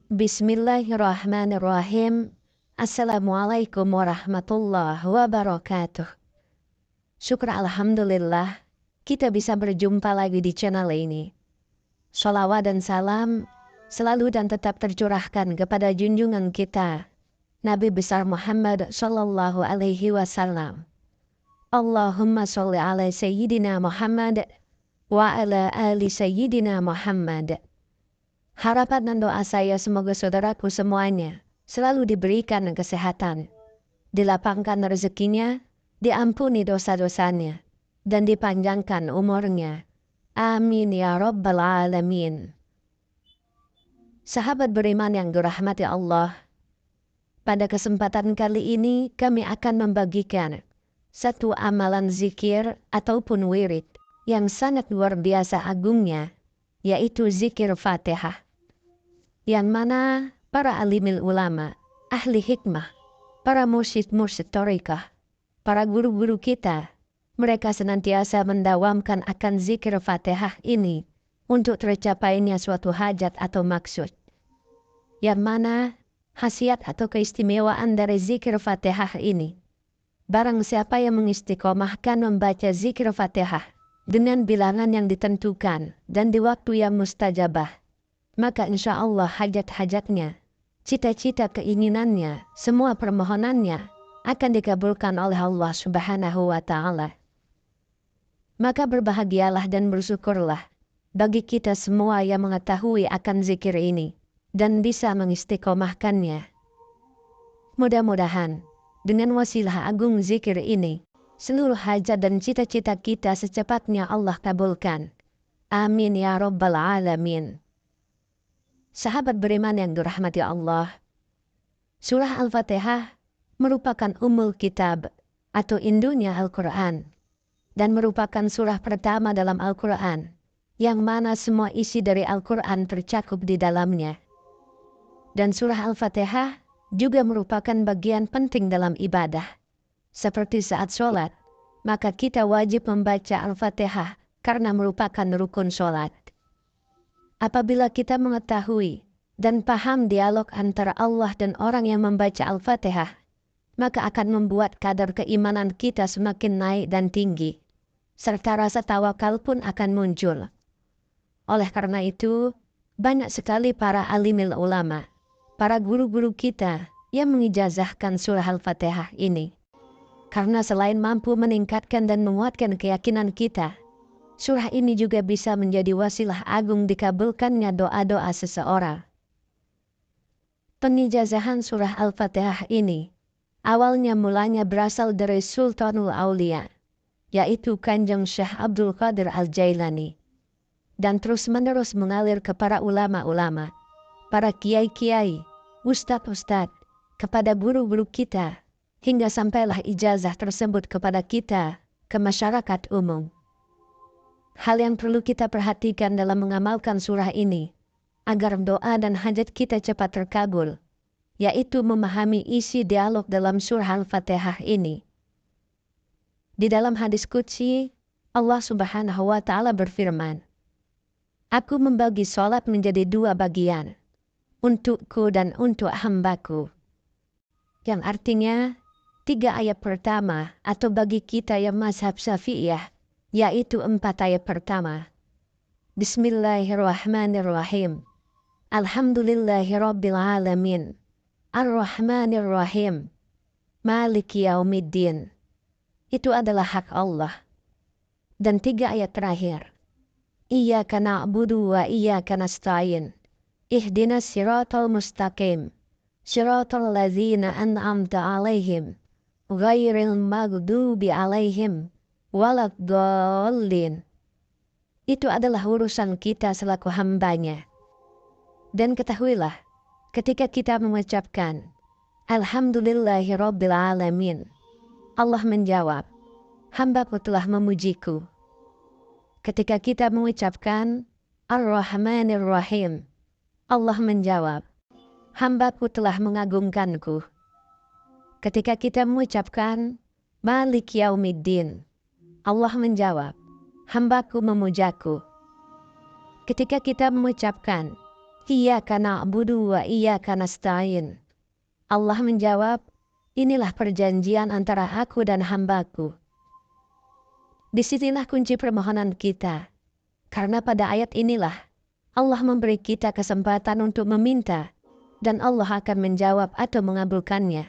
Bismillahirrahmanirrahim. Assalamualaikum warahmatullahi wabarakatuh. Syukur alhamdulillah kita bisa berjumpa lagi di channel ini. Sholawat dan salam selalu dan tetap tercurahkan kepada junjungan kita Nabi besar Muhammad sallallahu alaihi wasallam. Allahumma sholli ala sayyidina Muhammad wa ala ali sayyidina Muhammad. Harapan dan doa saya semoga saudaraku semuanya selalu diberikan kesehatan, dilapangkan rezekinya, diampuni dosa-dosanya, dan dipanjangkan umurnya. Amin ya rabbal alamin. Sahabat beriman yang dirahmati Allah, pada kesempatan kali ini kami akan membagikan satu amalan zikir ataupun wirid yang sangat luar biasa agungnya, yaitu zikir Fatihah. Yang mana para alimil ulama, ahli hikmah, para mursyid-mursyid thariqah, para guru-guru kita, mereka senantiasa mendawamkan akan zikir Fatihah ini untuk tercapainya suatu hajat atau maksud. Yang mana khasiat atau keistimewaan dari zikir Fatihah ini, barang siapa yang mengistiqomahkan membaca zikir Fatihah dengan bilangan yang ditentukan dan di waktu yang mustajabah, maka insya Allah hajat-hajatnya, cita-cita keinginannya, semua permohonannya akan dikabulkan oleh Allah Subhanahu wa Ta'ala. Maka berbahagialah dan bersyukurlah bagi kita semua yang mengetahui akan zikir ini dan bisa mengistiqomahkannya. Mudah-mudahan dengan wasilah agung zikir ini, seluruh hajat dan cita-cita kita secepatnya Allah kabulkan. Amin ya rabbal alamin. Sahabat beriman yang dirahmati Allah, surah Al-Fatihah merupakan ummul kitab atau induknya Al-Quran dan merupakan surah pertama dalam Al-Quran yang mana semua isi dari Al-Quran tercakup di dalamnya. Dan surah Al-Fatihah juga merupakan bagian penting dalam ibadah. Seperti saat sholat, maka kita wajib membaca Al-Fatihah karena merupakan rukun sholat. Apabila kita mengetahui dan paham dialog antara Allah dan orang yang membaca Al-Fatihah, maka akan membuat kadar keimanan kita semakin naik dan tinggi, serta rasa tawakal pun akan muncul. Oleh karena itu, banyak sekali para alimil ulama, para guru-guru kita yang mengijazahkan surah Al-Fatihah ini. Karena selain mampu meningkatkan dan menguatkan keyakinan kita, surah ini juga bisa menjadi wasilah agung dikabulkannya doa-doa seseorang. Pengijazahan surah Al-Fatihah ini awalnya mulanya berasal dari Sultanul Aulia, yaitu Kanjeng Syekh Abdul Qadir Al-Jailani, dan terus-menerus mengalir ke para ulama-ulama, para kiai-kiai, ustadz-ustadz, kepada guru-guru kita, hingga sampailah ijazah tersebut kepada kita, ke masyarakat umum. Hal yang perlu kita perhatikan dalam mengamalkan surah ini, agar doa dan hajat kita cepat terkabul, yaitu memahami isi dialog dalam surah Al-Fatihah ini. Di dalam hadis qudsi, Allah Subhanahu wa Ta'ala berfirman, "Aku membagi sholat menjadi dua bagian, untukku dan untuk hambaku." Yang artinya, 3 ayat pertama atau bagi kita yang mazhab Syafi'iyah, yaitu 4 ayat pertama. Bismillahirrahmanirrahim. Alhamdulillahirabbil alamin. Ar-Rahmanir-Rahim. Maliki yaumiddin. Itu adalah hak Allah. Dan 3 ayat terakhir. Iyyaka na'budu wa iyyaka nasta'in. Ihdinas siratal mustaqim. Siratal ladzina an'amta 'alaihim. Ghairil maghdubi 'alaihim waladhdallin. Itu adalah urusan kita selaku hambanya. Dan ketahuilah, ketika kita mengucapkan Alhamdulillahirabbil alamin, Allah menjawab, "Hambaku telah memujiku." Ketika kita mengucapkan Ar-Rahmanir-Rahim, Allah menjawab, "Hambaku telah mengagungkanku." Ketika kita mengucapkan Malik Yaumiddin, Allah menjawab, "Hambaku memujaku." Ketika kita mengucapkan Iyyaka na'budu wa iyyaka nasta'in. Allah menjawab, inilah perjanjian antara aku dan hambaku. Disinilah kunci permohonan kita. Karena pada ayat inilah Allah memberi kita kesempatan untuk meminta dan Allah akan menjawab atau mengabulkannya.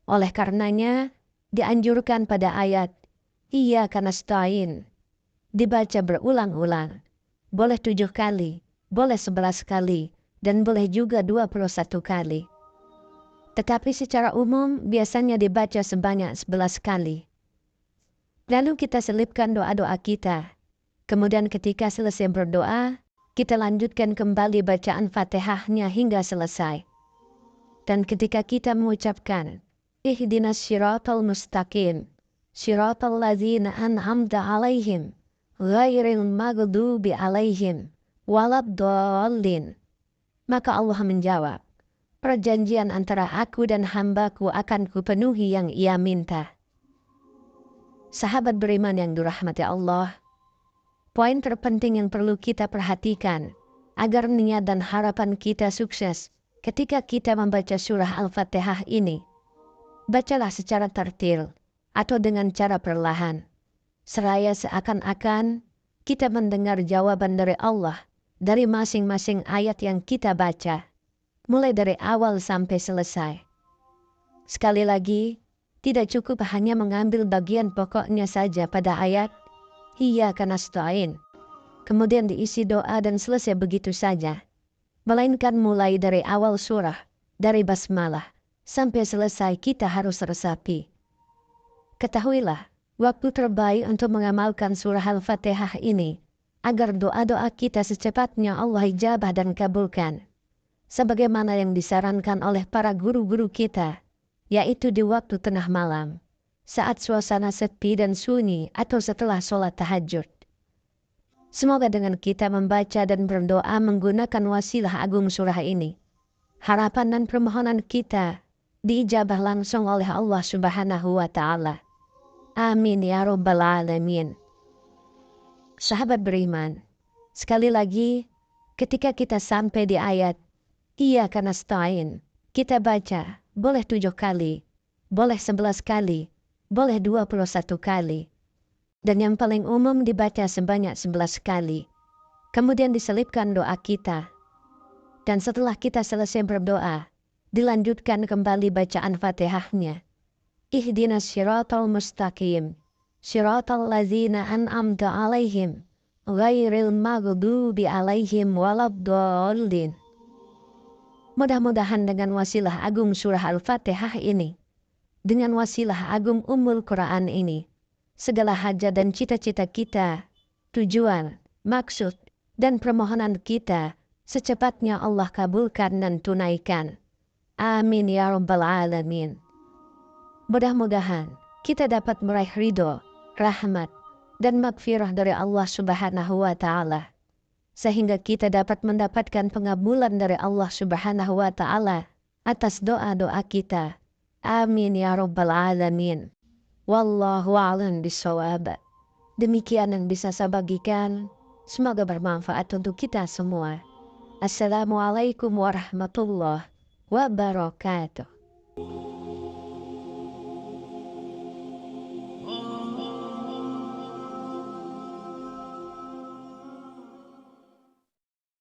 Oleh karenanya, dianjurkan pada ayat Iyyaka nasta'in dibaca berulang-ulang. Boleh 7 kali, boleh 11 kali, dan boleh juga 21 kali. Tetapi secara umum biasanya dibaca sebanyak 11 kali. Lalu kita selipkan doa-doa kita. Kemudian ketika selesai berdoa, kita lanjutkan kembali bacaan Fatihahnya hingga selesai. Dan ketika kita mengucapkan Ihdinas syiratal mustaqim, syiratal ladzina an'amta alaihim, ghairil maghdubi alaihim, waladdallin, maka Allah menjawab, perjanjian antara aku dan hambaku akan kupenuhi yang ia minta. Sahabat beriman yang dirahmati Allah, poin terpenting yang perlu kita perhatikan agar niat dan harapan kita sukses ketika kita membaca surah Al-Fatihah ini. Bacalah secara tartil atau dengan cara perlahan, seraya seakan-akan kita mendengar jawaban dari Allah dari masing-masing ayat yang kita baca, mulai dari awal sampai selesai. Sekali lagi, tidak cukup hanya mengambil bagian pokoknya saja pada ayat Iyyaka nasta'in, kemudian diisi doa dan selesai begitu saja. Melainkan mulai dari awal surah, dari basmalah, sampai selesai kita harus resapi. Ketahuilah, waktu terbaik untuk mengamalkan surah Al-Fatihah ini, agar doa-doa kita secepatnya Allah ijabah dan kabulkan. Sebagaimana yang disarankan oleh para guru-guru kita, yaitu di waktu tengah malam, saat suasana sepi dan sunyi atau setelah sholat tahajud. Semoga dengan kita membaca dan berdoa menggunakan wasilah agung surah ini, harapan dan permohonan kita diijabah langsung oleh Allah Subhanahu wa Ta'ala. Amin ya Rabbal Alamin. Sahabat beriman, sekali lagi, ketika kita sampai di ayat Iyyaka nasta'in, kita baca boleh 7 kali, boleh 11 kali, boleh 21 kali. Dan yang paling umum dibaca sebanyak 11 kali. Kemudian diselipkan doa kita. Dan setelah kita selesai berdoa, dilanjutkan kembali bacaan Fatihahnya. Ihdinas syiratal mustaqim, syiratal ladzina an'amta alaihim, ghairil maghdubi alaihim waladdallin. Mudah-mudahan dengan wasilah agung surah Al-Fatihah ini, dengan wasilah agung Ummul Quran ini, segala hajat dan cita-cita kita, tujuan, maksud, dan permohonan kita secepatnya Allah kabulkan dan tunaikan. Amin ya Rabbal Alamin. Mudah-mudahan kita dapat meraih ridho, rahmat, dan magfirah dari Allah Subhanahu wa Ta'ala, sehingga kita dapat mendapatkan pengabulan dari Allah Subhanahu wa Ta'ala atas doa-doa kita. Amin ya Rabbal Alamin. Wallahu a'lam bishawab. Demikian yang bisa saya bagikan. Semoga bermanfaat untuk kita semua. Assalamualaikum warahmatullahi wabarakatuh.